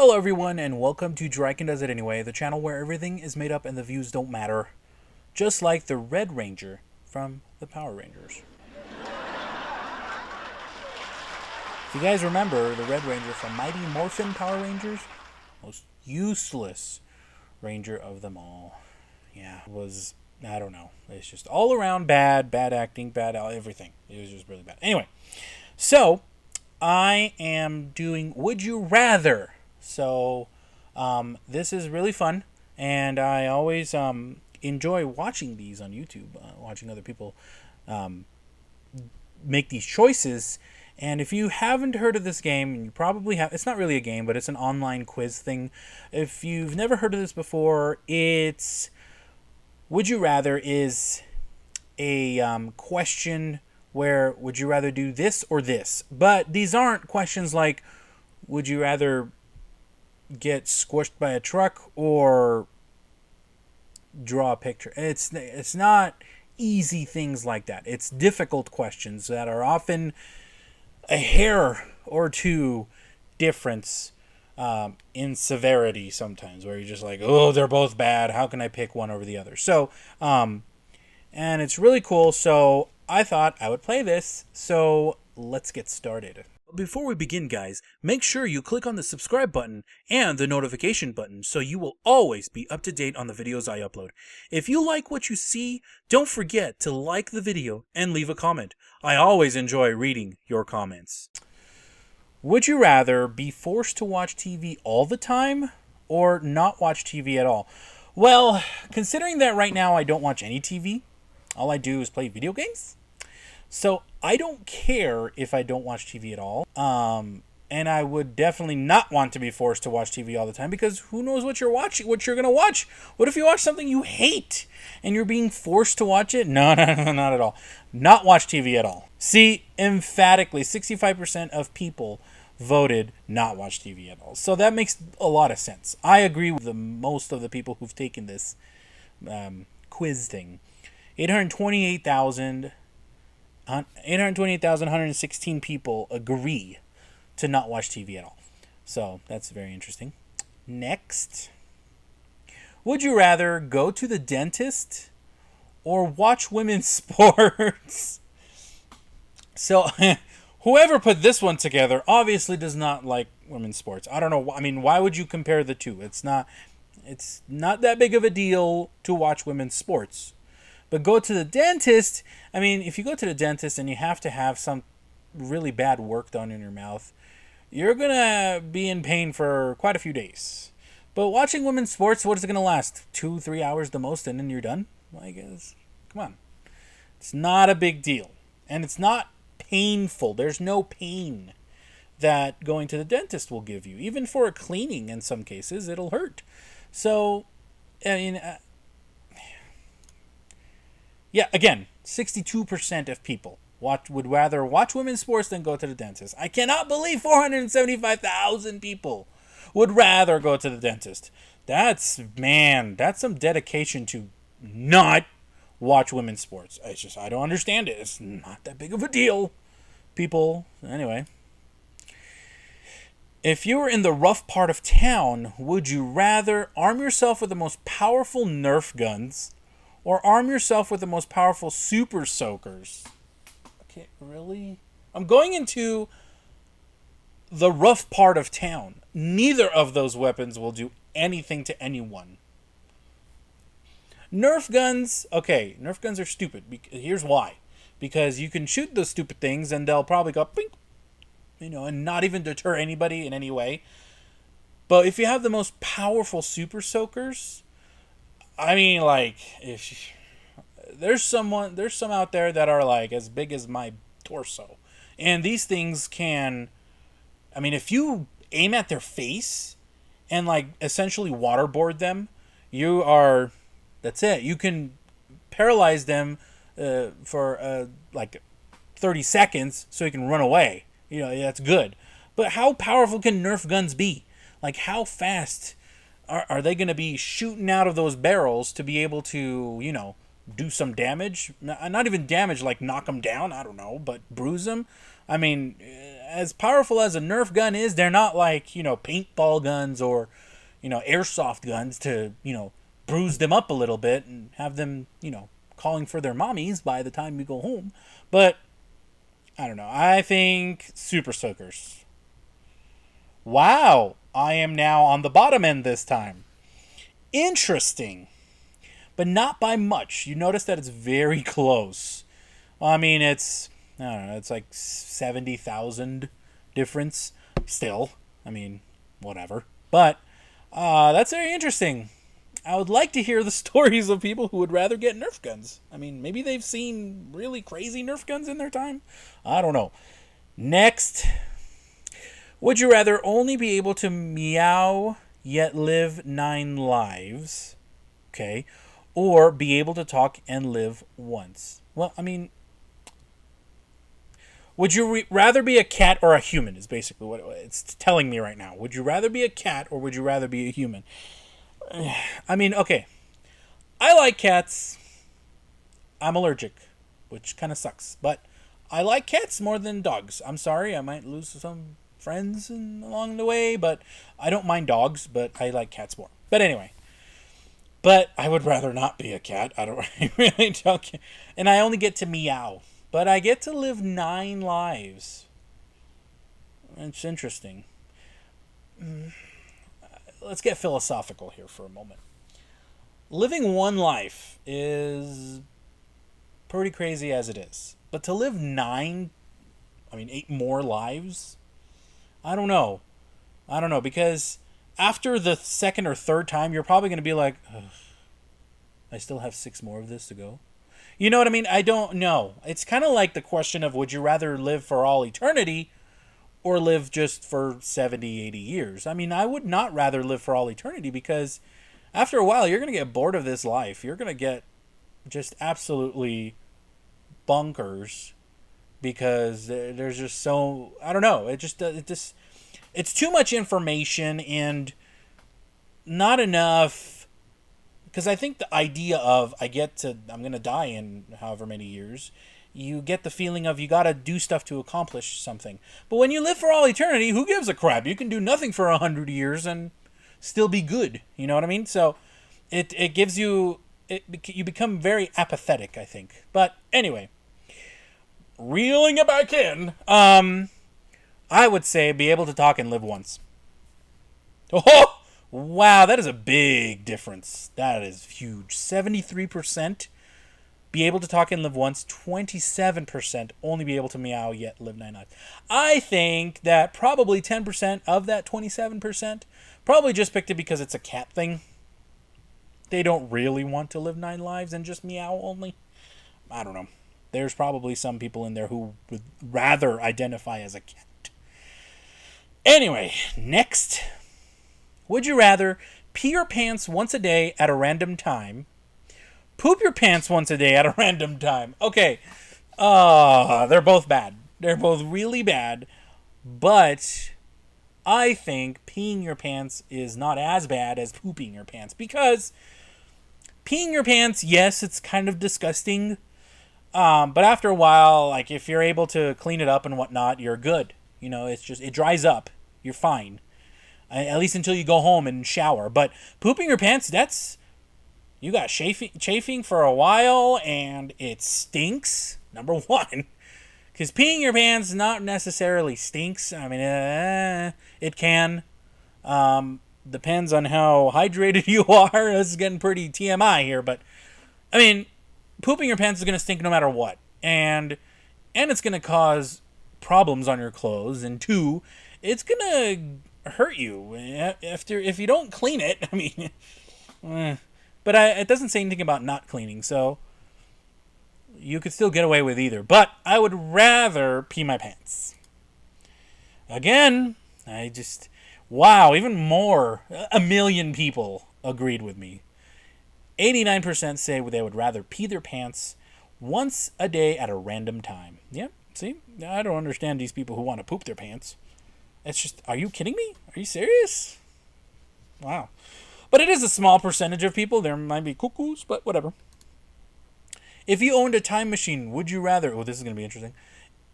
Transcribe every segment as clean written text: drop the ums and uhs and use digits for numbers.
Hello everyone and welcome to Dryken Does It Anyway, the channel where everything is made up and the views don't matter. Just like the Red Ranger from the Power Rangers. If you guys remember the Red Ranger from Mighty Morphin Power Rangers, most useless ranger of them all. Yeah, was, I don't know. It's just all around bad acting, bad everything. It was just really bad. Anyway, so I am doing Would You Rather. So, this is really fun, and I always enjoy watching these on YouTube, watching other people make these choices. And if you haven't heard of this game, you probably have. It's not really a game, but it's an online quiz thing. If you've never heard of this before, it's Would You Rather is a question where would you rather do this or this? But these aren't questions like would you rather get squished by a truck or draw a picture. It's not easy things like that. It's difficult questions that are often a hair or two difference in severity sometimes, where you're just like, oh, they're both bad. How can I pick one over the other? So, and it's really cool. So I thought I would play this. So let's get started. Before we begin, guys, make sure you click on the subscribe button and the notification button so you will always be up to date on the videos I upload. If you like what you see, don't forget to like the video and leave a comment. I always enjoy reading your comments. Would you rather be forced to watch TV all the time or not watch TV at all? Well, considering that right now I don't watch any TV, all I do is play video games. So I don't care if I don't watch TV at all. And I would definitely not want to be forced to watch TV all the time because who knows what you're watching, what you're going to watch. What if you watch something you hate and you're being forced to watch it? No, not at all. Not watch TV at all. See, emphatically, 65% of people voted not watch TV at all. So that makes a lot of sense. I agree with most of the people who've taken this quiz thing. 828,116 people agree to not watch TV at all. So that's very interesting. Next. Would you rather go to the dentist or watch women's sports? So whoever put this one together obviously does not like women's sports. I don't know. I mean, why would you compare the two? It's not that big of a deal to watch women's sports. But go to the dentist, I mean, if you go to the dentist and you have to have some really bad work done in your mouth, you're going to be in pain for quite a few days. But watching women's sports, what is it going to last? 2-3 hours the most, and then you're done? Well, I guess, come on. It's not a big deal. And it's not painful. There's no pain that going to the dentist will give you. Even for a cleaning, in some cases, it'll hurt. So, I mean... yeah, again, 62% of people would rather watch women's sports than go to the dentist. I cannot believe 475,000 people would rather go to the dentist. That's some dedication to not watch women's sports. I don't understand it. It's not that big of a deal, people. Anyway. If you were in the rough part of town, would you rather arm yourself with the most powerful Nerf guns or arm yourself with the most powerful super soakers? Okay, really? I'm going into the rough part of town. Neither of those weapons will do anything to anyone. Nerf guns, okay, Nerf guns are stupid. Here's why. Because you can shoot those stupid things and they'll probably go, ping, and not even deter anybody in any way. But if you have the most powerful super soakers, I mean, like, if there's some out there that are like as big as my torso, and these things can, I mean, if you aim at their face and like essentially waterboard them, that's it. You can paralyze them for like 30 seconds so you can run away. That's good. But how powerful can Nerf guns be? Like, how fast are they going to be shooting out of those barrels to be able to, do some damage? Not even damage, like knock them down, I don't know, but bruise them? I mean, as powerful as a Nerf gun is, they're not like, paintball guns or, airsoft guns to, bruise them up a little bit and have them, calling for their mommies by the time we go home. But I don't know. I think Super Soakers. Wow, I am now on the bottom end this time. Interesting, but not by much. You notice that it's very close. Well, I mean, it's, I don't know, it's like 70,000 difference still. I mean, whatever. But that's very interesting. I would like to hear the stories of people who would rather get Nerf guns. I mean, maybe they've seen really crazy Nerf guns in their time. I don't know. Next. Would you rather only be able to meow yet live 9 lives? Okay. Or be able to talk and live once? Well, I mean, would you rather be a cat or a human is basically what it's telling me right now. Would you rather be a cat or would you rather be a human? I mean, okay. I like cats. I'm allergic, which kind of sucks. But I like cats more than dogs. I'm sorry, I might lose some friends along the way, but I don't mind dogs, but I like cats more. But anyway. But I would rather not be a cat. I really don't care. And I only get to meow. But I get to live 9 lives. It's interesting. Let's get philosophical here for a moment. Living 1 life is pretty crazy as it is. But to live 8 more lives? I don't know. Because after the second or third time, you're probably going to be like, I still have 6 more of this to go. You know what I mean? I don't know. It's kind of like the question of, would you rather live for all eternity or live just for 70, 80 years? I mean, I would not rather live for all eternity because after a while, you're going to get bored of this life. You're going to get just absolutely bonkers because there's just so, I don't know. It's too much information and not enough, because I think the idea of I'm going to die in however many years, you get the feeling of you got to do stuff to accomplish something. But when you live for all eternity, who gives a crap? You can do nothing for 100 years and still be good. You know what I mean? So it gives you, you become very apathetic, I think. But anyway, reeling it back in, I would say be able to talk and live once. Oh, wow, that is a big difference. That is huge. 73% be able to talk and live once. 27% only be able to meow yet live 9 lives. I think that probably 10% of that 27% probably just picked it because it's a cat thing. They don't really want to live 9 lives and just meow only. I don't know. There's probably some people in there who would rather identify as a cat. Anyway, next. Would you rather pee your pants once a day at a random time, poop your pants once a day at a random time? Okay. They're both bad. They're both really bad. But I think peeing your pants is not as bad as pooping your pants. Because peeing your pants, yes, it's kind of disgusting. But after a while, like if you're able to clean it up and whatnot, you're good. You know, it's just, it dries up. You're fine. At least until you go home and shower. But pooping your pants, you got chafing for a while and it stinks, number one. Because peeing your pants not necessarily stinks. I mean, it can. Depends on how hydrated you are. This is getting pretty TMI here. But, I mean, pooping your pants is going to stink no matter what. And it's going to cause problems on your clothes. And 2, it's going to hurt you if you don't clean it. I mean, but it doesn't say anything about not cleaning. So you could still get away with either. But I would rather pee my pants. Again, wow, even more. 1 million people agreed with me. 89% say they would rather pee their pants once a day at a random time. Yep, see? I don't understand these people who want to poop their pants. It's just, are you kidding me? Are you serious? Wow. But it is a small percentage of people. There might be cuckoos, but whatever. If you owned a time machine, would you rather... Oh, this is going to be interesting.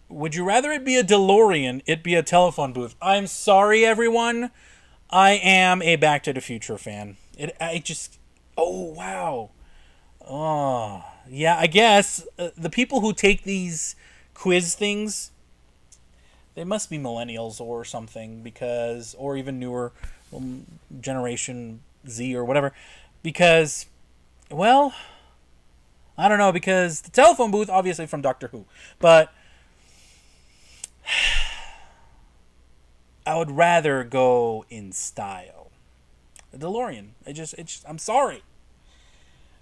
Would you rather it be a DeLorean, it be a telephone booth? I'm sorry, everyone. I am a Back to the Future fan. I just. Oh, wow. Oh, yeah, I guess the people who take these quiz things, they must be millennials or something, because, or even newer, Generation Z or whatever, because, well, I don't know, because the telephone booth, obviously from Doctor Who, but I would rather go in style. A DeLorean. I'm sorry.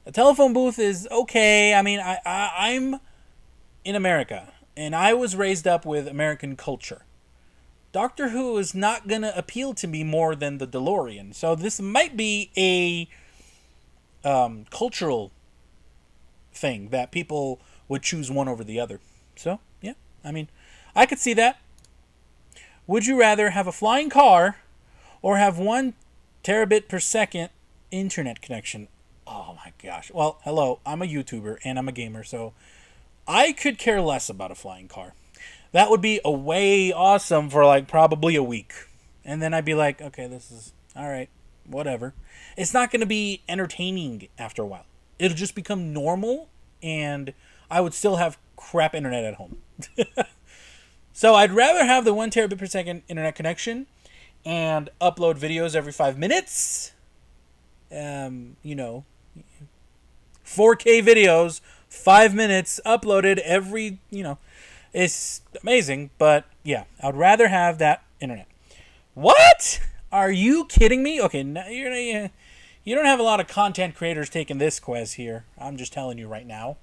A telephone booth is okay. I mean, I'm in America, and I was raised up with American culture. Doctor Who is not going to appeal to me more than the DeLorean. So this might be a cultural thing that people would choose one over the other. So, yeah, I mean, I could see that. Would you rather have a flying car or have 1 terabit per second internet connection? Oh my gosh. Well, hello, I'm a YouTuber and I'm a gamer, so I could care less about a flying car. That would be a way awesome for like probably a week. And then I'd be like, okay, this is all right, whatever. It's not going to be entertaining after a while. It'll just become normal, and I would still have crap internet at home. So I'd rather have the 1 terabit per second internet connection and upload videos every 5 minutes. 4K videos, 5 minutes uploaded every, it's amazing. But yeah, I'd rather have that internet. What? Are you kidding me? Okay, you don't have a lot of content creators taking this quiz here. I'm just telling you right now.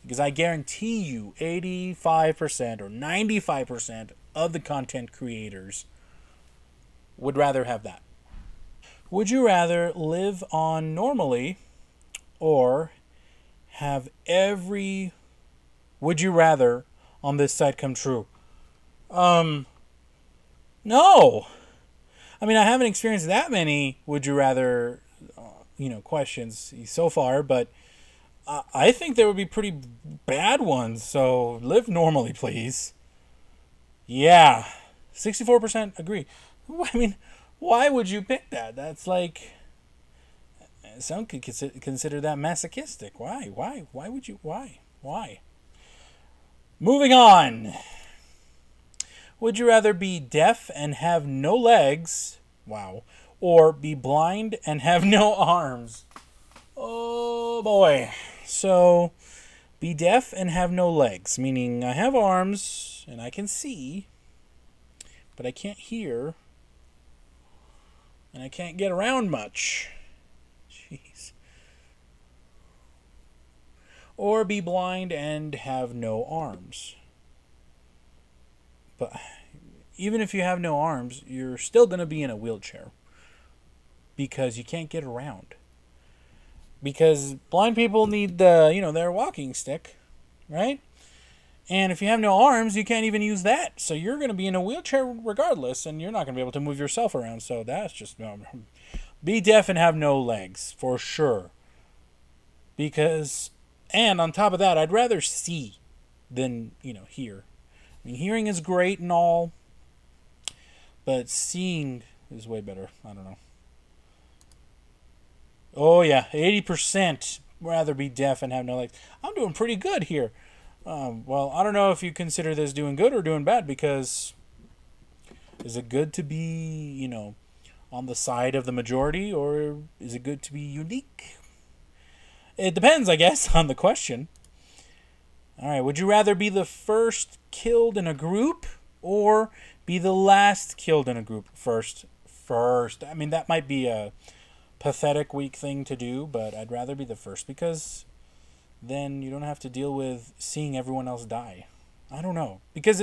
Because I guarantee you 85% or 95% of the content creators would rather have that. Would you rather live on normally or have every would you rather on this site come true? No. I mean, I haven't experienced that many would you rather questions so far, but I think there would be pretty bad ones, so live normally, please. Yeah, 64% agree. I mean, why would you pick that? That's like, some could consider that masochistic. Why? Why would you? Why? Moving on. Would you rather be deaf and have no legs? Wow. Or be blind and have no arms? Oh boy. So, be deaf and have no legs, meaning I have arms and I can see, but I can't hear, and I can't get around much. Jeez. Or be blind and have no arms. But even if you have no arms, you're still going to be in a wheelchair because you can't get around. Because blind people need their walking stick, right? And if you have no arms, you can't even use that. So you're going to be in a wheelchair regardless, and you're not going to be able to move yourself around. So that's just be deaf and have no legs for sure. And on top of that, I'd rather see than hear. I mean, hearing is great and all, but seeing is way better. I don't know. Oh, yeah, 80% rather be deaf and have no legs. I'm doing pretty good here. Well, I don't know if you consider this doing good or doing bad, because is it good to be, on the side of the majority, or is it good to be unique? It depends, I guess, on the question. All right, would you rather be the first killed in a group or be the last killed in a group? First. I mean, that might be a pathetic, weak thing to do, but I'd rather be the first, because then you don't have to deal with seeing everyone else die. I don't know, because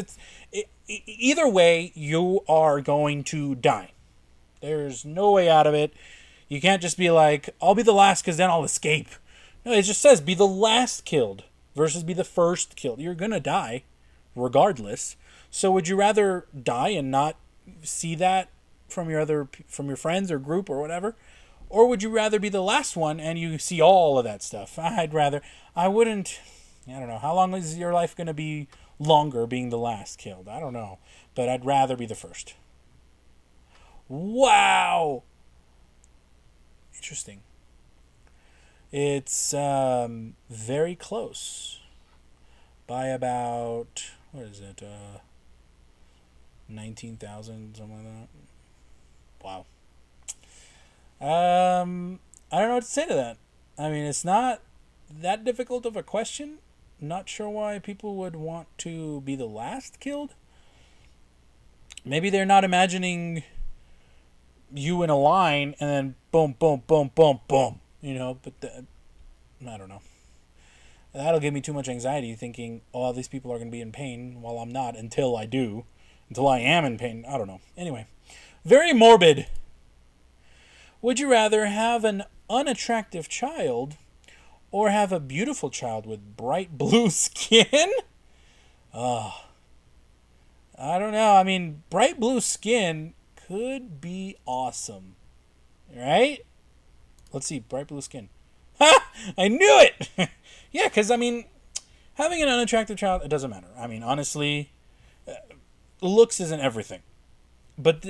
either way you are going to die. There's no way out of it. You can't just be like, I'll be the last because then I'll escape. No, it just says be the last killed versus be the first killed. You're gonna die regardless. So would you rather die and not see that from your friends or group or whatever? Or would you rather be the last one and you see all of that stuff? I don't know. How long is your life going to be longer being the last killed. I don't know, but I'd rather be the first. Wow. Interesting. It's very close by about, what is it, 19,000, something like that. Wow. I don't know what to say to that. I mean, it's not that difficult of a question. Not sure why people would want to be the last killed. Maybe they're not imagining you in a line and then boom, boom, boom, boom, boom. You know, but I don't know. That'll give me too much anxiety thinking, oh, these people are going to be in pain while I'm not until I do. Until I am in pain. I don't know. Anyway, very morbid. Would you rather have an unattractive child or have a beautiful child with bright blue skin? Oh, I don't know. I mean, bright blue skin could be awesome. Right? Let's see. Bright blue skin. Ha! I knew it! Yeah, because, I mean, having an unattractive child, it doesn't matter. I mean, honestly, looks isn't everything. But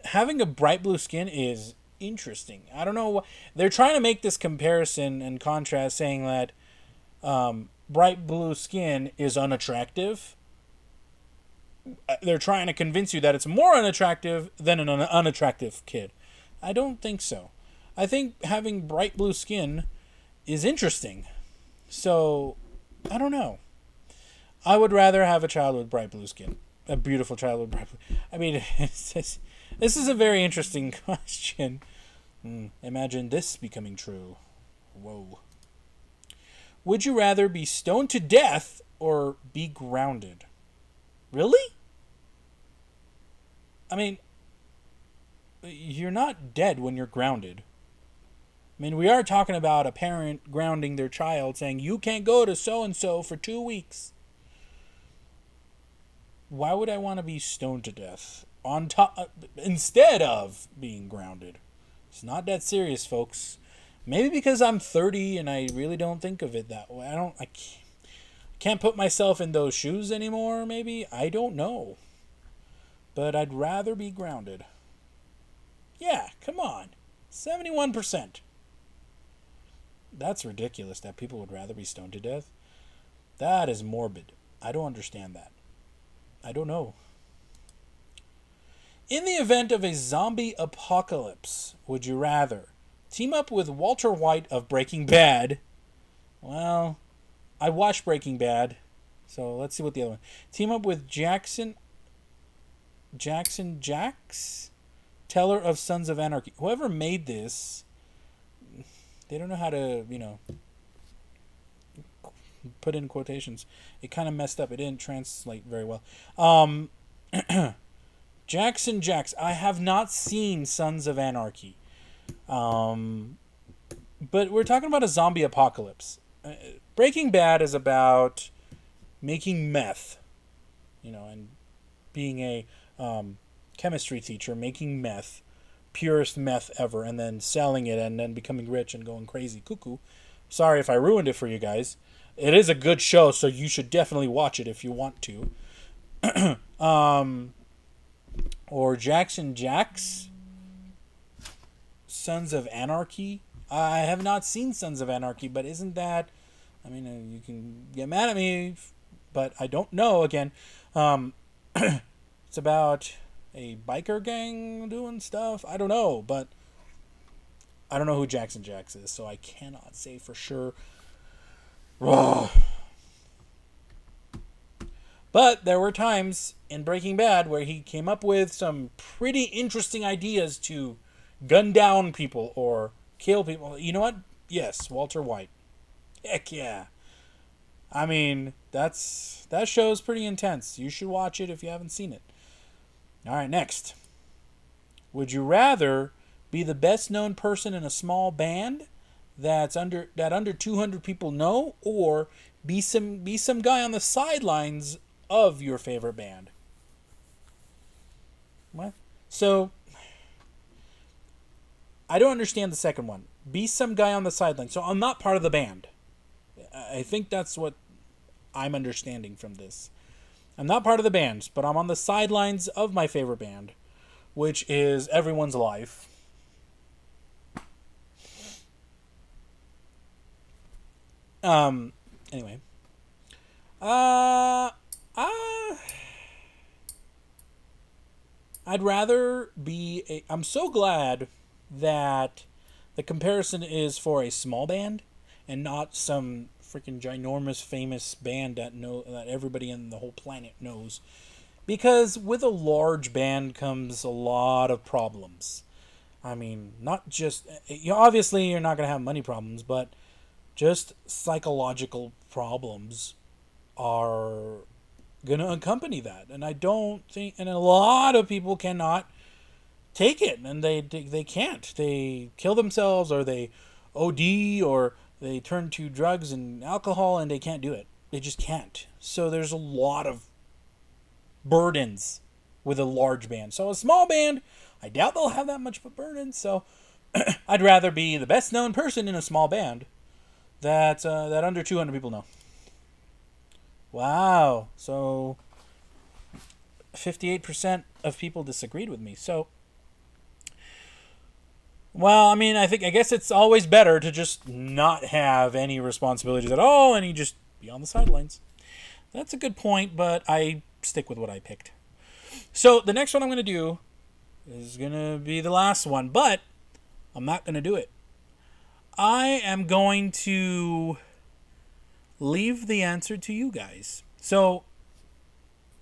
having a bright blue skin is interesting. I don't know. They're trying to make this comparison and contrast, saying that bright blue skin is unattractive. They're trying to convince you that it's more unattractive than an unattractive kid. I don't think so. I think having bright blue skin is interesting. So, I don't know. I would rather have a child with bright blue skin. A beautiful child with bright blue. I mean, this is a very interesting question. Imagine this becoming true. Whoa. Would you rather be stoned to death or be grounded? Really? I mean, you're not dead when you're grounded. I mean, we are talking about a parent grounding their child, saying, you can't go to so-and-so for 2 weeks. Why would I want to be stoned to death on top instead of being grounded? It's not that serious, folks. Maybe because I'm 30 and I really don't think of it that way. I can't put myself in those shoes anymore, maybe. I don't know. But I'd rather be grounded. Yeah, come on. 71%. That's ridiculous that people would rather be stoned to death. That is morbid. I don't understand that. I don't know. In the event of a zombie apocalypse, would you rather team up with Walter White of Breaking Bad? Well, I watched Breaking Bad, so let's see what the other one. Team up with Jackson Jacks, Teller of Sons of Anarchy. Whoever made this, they don't know how to, put in quotations. It kind of messed up. It didn't translate very well. Jackson Jacks. I have not seen Sons of Anarchy. But we're talking about a zombie apocalypse. Breaking Bad is about making meth, and being a chemistry teacher, making meth, purest meth ever, and then selling it and then becoming rich and going crazy cuckoo. Sorry if I ruined it for you guys. It is a good show, so you should definitely watch it if you want to. Or Jackson Jacks, Sons of Anarchy. I have not seen Sons of Anarchy, but isn't that... I mean, you can get mad at me, but I don't know, again. It's about a biker gang doing stuff. I don't know, but I don't know who Jackson Jacks is, so I cannot say for sure. But there were times in Breaking Bad where he came up with some pretty interesting ideas to gun down people or kill people. You know what? Yes, Walter White. Heck yeah. I mean, that show's pretty intense. You should watch it if you haven't seen it. All right, next. Would you rather be the best known person in a small band that under 200 people know, or be some guy on the sidelines of your favorite band? What? So I don't understand the second one. Be some guy on the sideline. So I'm not part of the band. I think that's what I'm understanding from this. I'm not part of the band, but I'm on the sidelines of my favorite band, which is Everyone's Life. Anyway. Uh, uh, I'd rather be I'm so glad that the comparison is for a small band and not some freaking ginormous famous band that everybody in the whole planet knows. Because with a large band comes a lot of problems. I mean, not just obviously you're not going to have money problems, but just psychological problems are going to accompany that. And I don't think, and a lot of people cannot take it, and they can't. They kill themselves, or they OD, or they turn to drugs and alcohol, and they can't do it. They just can't. So there's a lot of burdens with a large band. So a small band, I doubt they'll have that much of a burden. So I'd rather be the best known person in a small band that under 200 people know. Wow. So 58% of people disagreed with me. So, well, I mean, I guess it's always better to just not have any responsibilities at all and you just be on the sidelines. That's a good point, but I stick with what I picked. So the next one I'm going to do is going to be the last one, but I'm not going to do it. I am going to leave the answer to you guys. So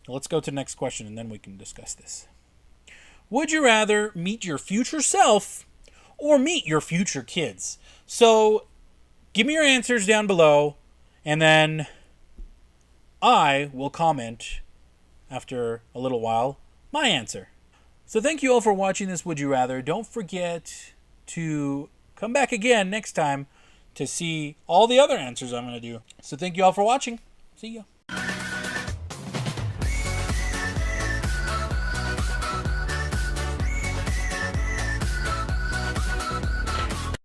let's go to the next question and then we can discuss this. Would you rather meet your future self or meet your future kids? So give me your answers down below and then I will comment after a little while my answer. So thank you all for watching this Would You Rather. Don't forget to come back again next time to see all the other answers I'm going to do. So thank you all for watching. See ya.